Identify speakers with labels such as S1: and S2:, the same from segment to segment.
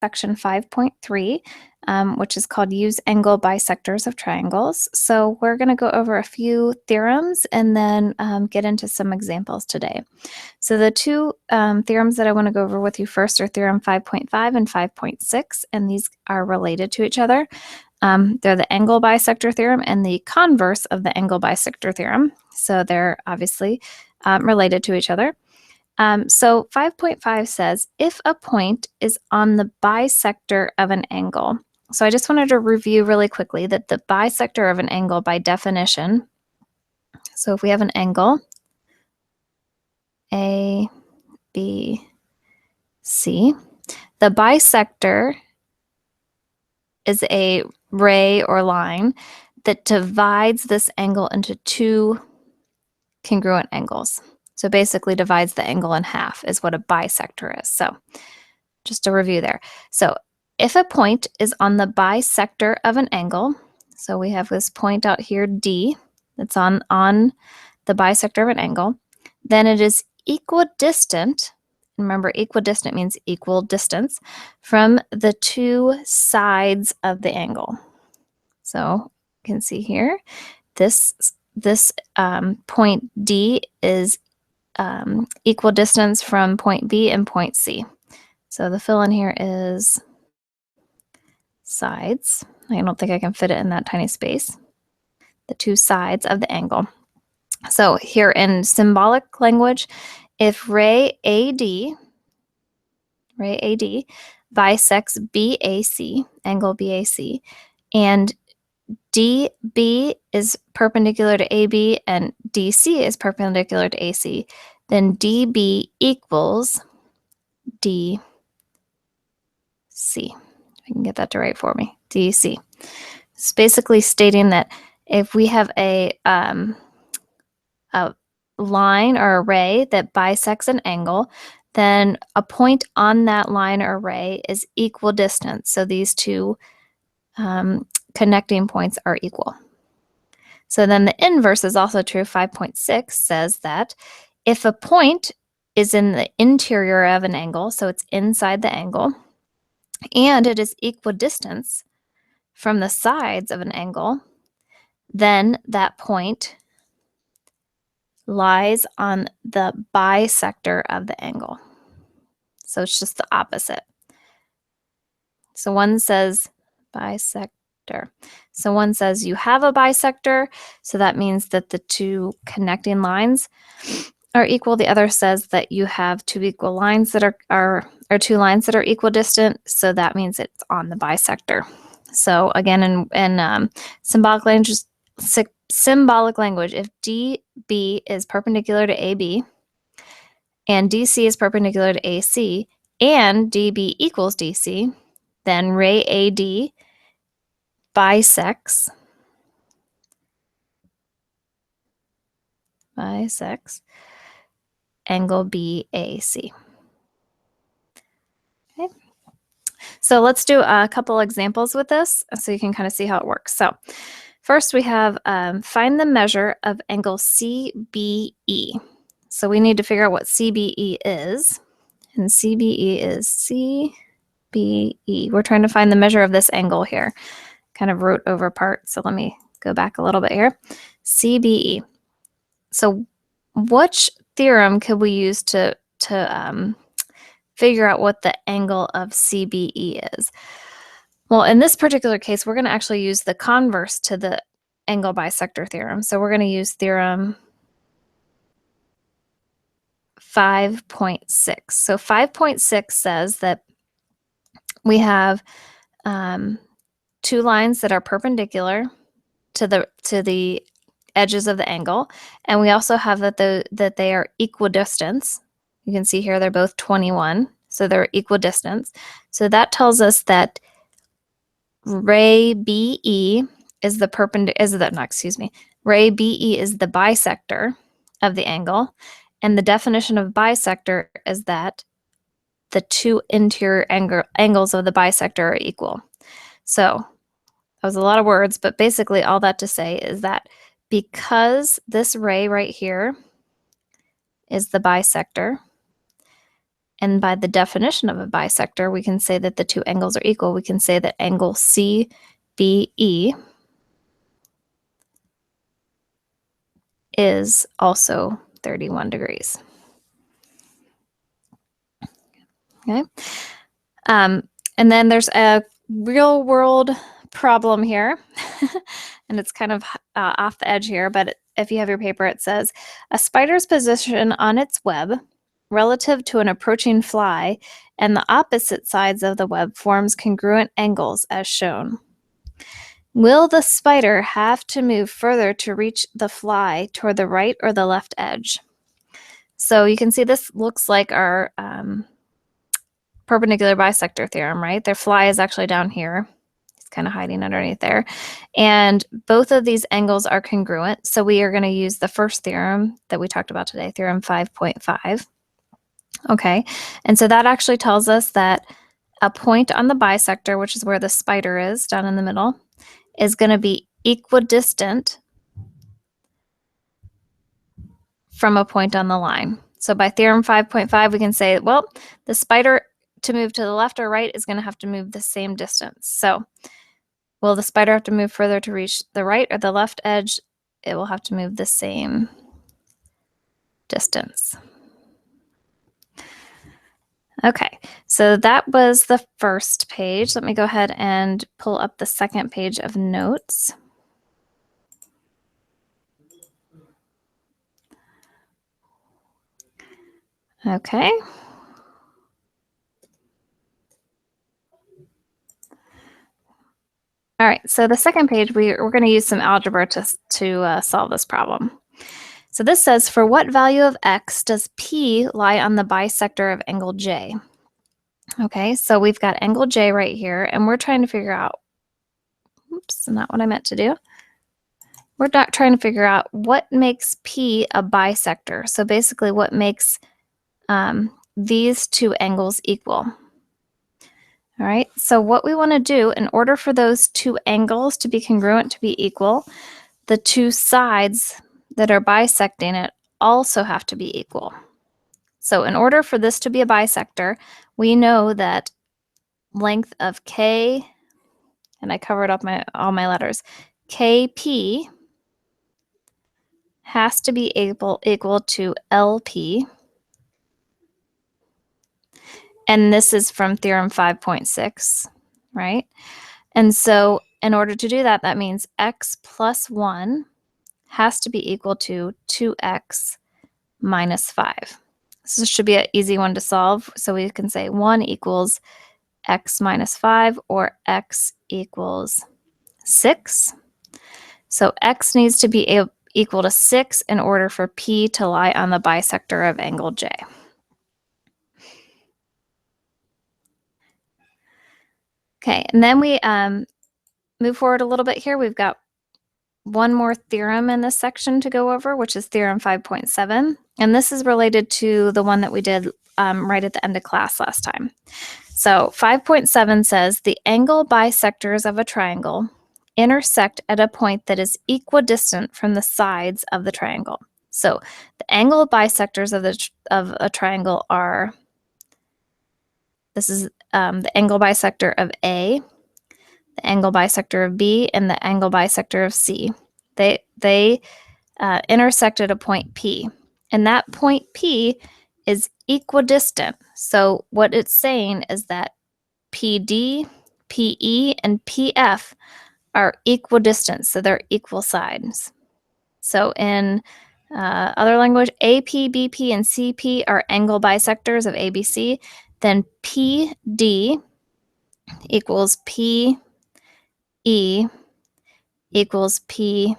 S1: section 5.3, which is called Use Angle Bisectors of Triangles. So we're going to go over a few theorems and then get into some examples today. So the two theorems that I want to go over with you first are Theorem 5.5 and 5.6, and these are related to each other. They're the angle bisector theorem and the converse of the angle bisector theorem. So they're obviously related to each other. So 5.5 says, if a point is on the bisector of an angle. So I just wanted to review really quickly that the bisector of an angle by definition, so if we have an angle, A, B, C, the bisector is a ray or line that divides this angle into two congruent angles. So basically divides the angle in half is what a bisector is. So just a review there. So if a point is on the bisector of an angle, so we have this point out here, D, that's on the bisector of an angle, then it is equidistant. Remember, equidistant means equal distance from the two sides of the angle. So you can see here, this point D is equal distance from point B and point C. So the fill in here is sides. I don't think I can fit it in that tiny space. The two sides of the angle. So here in symbolic language, if ray AD bisects BAC, angle BAC, and DB is perpendicular to AB and DC is perpendicular to AC, then DB equals DC. If I can get that to write for me, DC. It's basically stating that if we have a line or a ray that bisects an angle, then a point on that line or ray is equal distance. So these two connecting points are equal. So then the inverse is also true. 5.6 says that if a point is in the interior of an angle, so it's inside the angle, and it is equidistant from the sides of an angle, then that point lies on the bisector of the angle. So it's just the opposite. So one says bisector. So one says you have a bisector, so that means that the two connecting lines are equal. The other says that you have two equal lines that are two lines that are equidistant, so that means it's on the bisector. So again, in symbolic language, if DB is perpendicular to AB and DC is perpendicular to AC and DB equals DC, then ray AD bisects angle BAC. Okay. So let's do a couple examples with this so you can kind of see how it works. So first we have find the measure of angle CBE. So we need to figure out what CBE is. And CBE is CBE. We're trying to find the measure of this angle here. Kind of wrote over part, so let me go back a little bit here. CBE. So which theorem could we use to figure out what the angle of CBE is? Well, in this particular case, we're going to actually use the converse to the angle bisector theorem. So we're going to use theorem 5.6. So 5.6 says that we have two lines that are perpendicular to the edges of the angle, and we also have that they are equidistant. You can see here they're both 21, so they're equidistant. So that tells us that ray BE is the ray BE is the bisector of the angle, and the definition of bisector is that the two interior angles of the bisector are equal. So that was a lot of words, but basically all that to say is that because this ray right here is the bisector And by the definition of a bisector, we can say that the two angles are equal. We can say that angle CBE is also 31 degrees. Okay. And then there's a real world problem here, and it's kind of off the edge here, but if you have your paper, it says a spider's position on its web relative to an approaching fly and the opposite sides of the web forms congruent angles as shown. Will the spider have to move further to reach the fly toward the right or the left edge? So you can see this looks like our perpendicular bisector theorem, right? Their fly is actually down here. It's kind of hiding underneath there. And both of these angles are congruent. So we are going to use the first theorem that we talked about today, theorem 5.5. Okay, and so that actually tells us that a point on the bisector, which is where the spider is down in the middle, is going to be equidistant from a point on the line. So by theorem 5.5, we can say, well, the spider to move to the left or right is going to have to move the same distance. So will the spider have to move further to reach the right or the left edge? It will have to move the same distance. Okay, so that was the first page. Let me go ahead and pull up the second page of notes. Okay. All right, so the second page, we're going to use some algebra to solve this problem. So this says, for what value of x does P lie on the bisector of angle J? Okay, so we've got angle J right here, and we're trying to figure out, oops, not what I meant to do. We're not trying to figure out what makes P a bisector. So basically what makes these two angles equal. All right, so what we want to do in order for those two angles to be congruent, to be equal, the two sides that are bisecting it also have to be equal. So in order for this to be a bisector, we know that length of K, and I covered up all my letters, KP has to be equal to LP. And this is from theorem 5.6, right? And so in order to do that, that means x plus 1 has to be equal to 2x minus 5. So this should be an easy one to solve. So we can say 1 equals x minus 5 or x equals 6. So x needs to be equal to 6 in order for P to lie on the bisector of angle J. Okay, and then we move forward a little bit here. We've got one more theorem in this section to go over, which is theorem 5.7. And this is related to the one that we did right at the end of class last time. So 5.7 says the angle bisectors of a triangle intersect at a point that is equidistant from the sides of the triangle. So the angle bisectors of a triangle are, this is the angle bisector of A, the angle bisector of B, and the angle bisector of C. They intersect at a point P, and that point P is equidistant. So what it's saying is that PD, PE, and PF are equidistant, so they're equal sides. So in other language, AP, BP, and CP are angle bisectors of ABC. Then PD equals PE equals PF.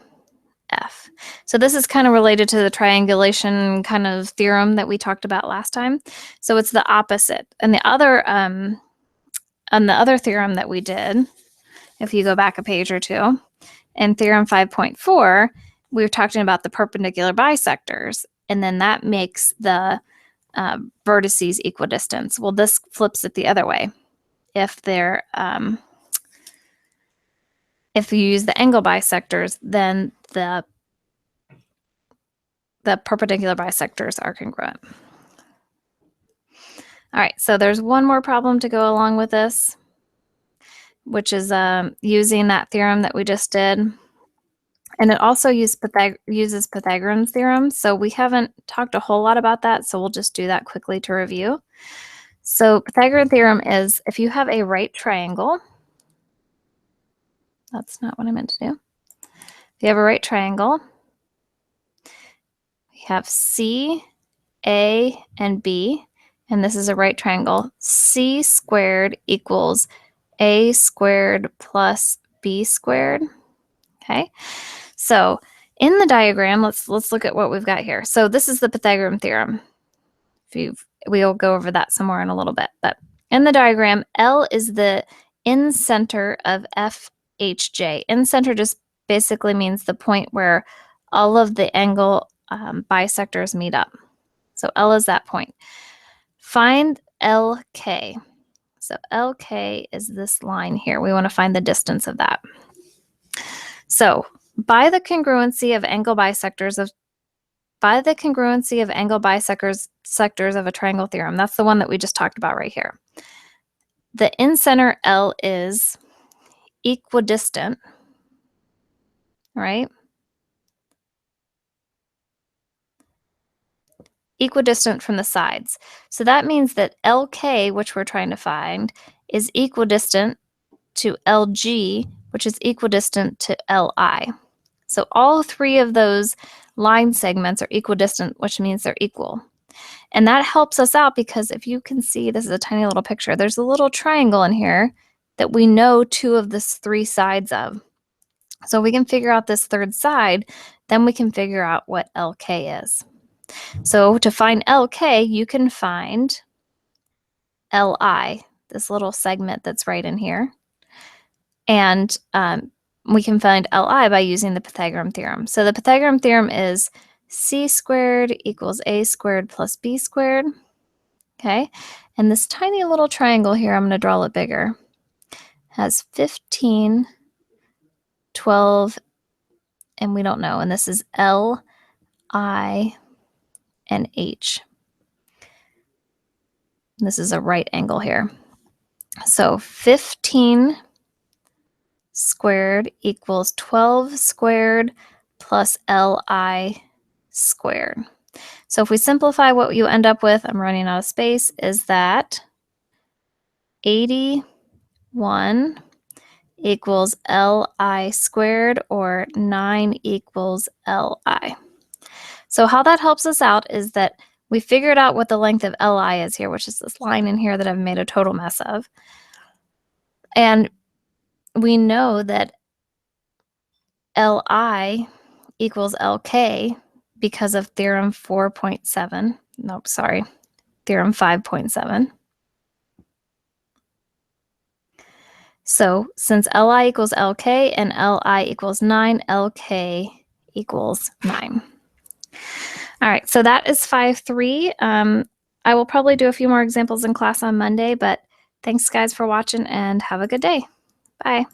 S1: So this is kind of related to the triangulation kind of theorem that we talked about last time. So it's the opposite. And the other theorem that we did, if you go back a page or two, in theorem 5.4, we were talking about the perpendicular bisectors, and then that makes the vertices equidistant. Well, this flips it the other way. If they're if you use the angle bisectors, then the perpendicular bisectors are congruent. All right, so there's one more problem to go along with this, which is using that theorem that we just did. And it also uses Pythagorean's theorem. So we haven't talked a whole lot about that, so we'll just do that quickly to review. So Pythagorean theorem is if you have a right triangle, that's not what I meant to do. If you have a right triangle, we have C, A, and B, and this is a right triangle. C squared equals A squared plus B squared. Okay, so in the diagram, let's look at what we've got here. So this is the Pythagorean theorem. We'll go over that some more in a little bit, but in the diagram, L is the in-center of FHJ. In-center just basically means the point where all of the angle bisectors meet up. So L is that point. Find LK. So LK is this line here. We want to find the distance of that. So by the congruency of angle bisectors of a triangle theorem, that's the one that we just talked about right here. The in-center L is equidistant, right? Equidistant from the sides. So that means that LK, which we're trying to find, is equidistant to LG, which is equidistant to LI. So all three of those line segments are equidistant, which means they're equal. And that helps us out because if you can see, this is a tiny little picture, there's a little triangle in here that we know two of the three sides of. So we can figure out this third side, then we can figure out what LK is. So to find LK, you can find LI, this little segment that's right in here. And we can find Li by using the Pythagorean theorem. So the Pythagorean theorem is C squared equals A squared plus B squared. Okay, and this tiny little triangle here, I'm going to draw it bigger, has 15, 12, and we don't know, and this is L, I, and H. And this is a right angle here. So 15 squared equals 12 squared plus Li squared. So if we simplify, what you end up with, I'm running out of space, is that 81 equals Li squared, or 9 equals Li. So how that helps us out is that we figured out what the length of Li is here, which is this line in here that I've made a total mess of. And we know that Li equals Lk because of theorem 4.7. Nope, sorry, theorem 5.7. So since Li equals Lk and Li equals 9, Lk equals 9. All right, so that is 5.3. I will probably do a few more examples in class on Monday, but thanks guys for watching and have a good day. Bye.